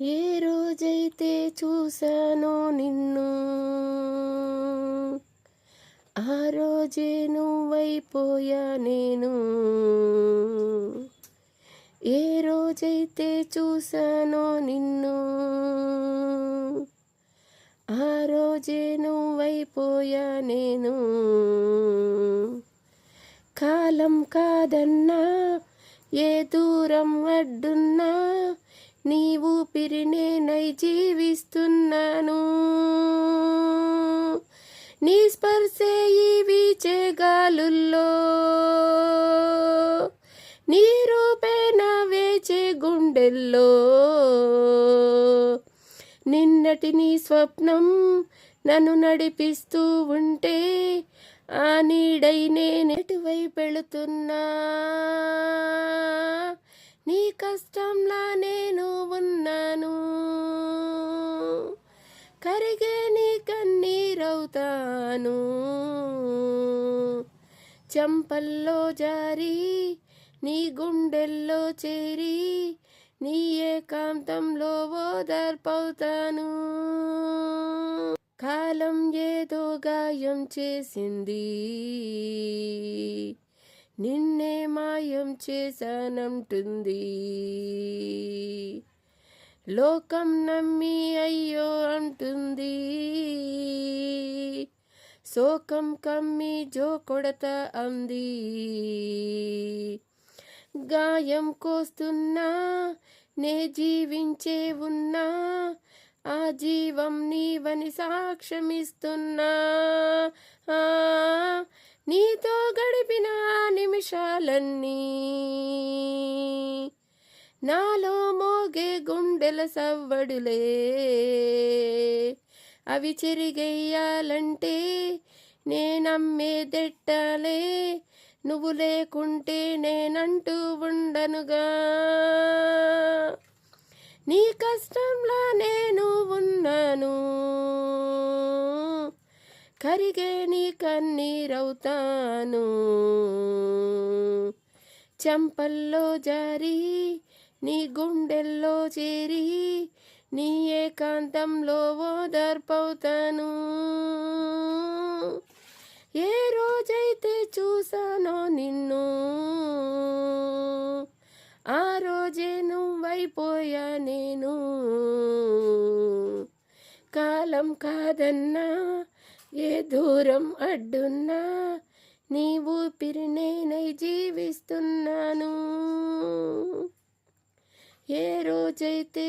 ఏ రోజైతే చూశానో నిన్ను, ఆ రోజే నువ్వైపోయా నేను. ఏ రోజైతే చూశానో నిన్ను, ఆ రోజే నువ్వైపోయా నేను. కాలం కాదన్నా, ఏ దూరం అడ్డున్నా, నీ ఊపిరినే నై జీవిస్తున్నాను. నీ స్పర్శే ఈ వీచే గాలుల్లో, నీ రూపే నా వేచే గుండెల్లో. నిన్నటి నీ స్వప్నం నన్ను నడిపిస్తూ ఉంటే, ఆ నీడై నేనెటువైపు వెళుతున్నా. నీ కష్టంలా నేను ఉన్నాను, కరిగే నీ కన్నీరవుతాను. చెంపల్లో జారి నీ గుండెల్లో చేరి, నీ ఏకాంతంలో ఓదార్పవుతాను. కాలం ఏదో గాయం చేసింది, నిన్నే మాయం చేశానంటుంది. లోకం నమ్మి అయ్యో అంటుంది, శోకం కమ్మి జో కొడత అంది. గాయం కోస్తున్నా, నే జీవించే ఉన్నా, ఆ జీవం నీవని సాక్ష్యమిస్తున్నా. నీతో గడిపిన నిమిషాలన్నీ నాలో మోగే గుండెల సవ్వడులే. అవి చెరిగెయ్యాలంటే నేనమ్మేదెట్టాలే, నువ్వు లేకుంటే నేనంటూ ఉండనుగా. నీ కష్టంలా నేను ఉన్నాను, కరిగే నీ కన్నీరవుతాను. చెంపల్లో జారి నీ గుండెల్లో చేరి, నీ ఏకాంతంలో ఓదార్పవుతాను. ఏ రోజైతే చూశానో నిన్ను, ఆ రోజే నువ్వైపోయా నేను. కాలం కాదన్నా, ఏ దూరం అడ్డున్నా, నీ ఊపిరినే నై జీవిస్తున్నాను. ఏ రోజైతే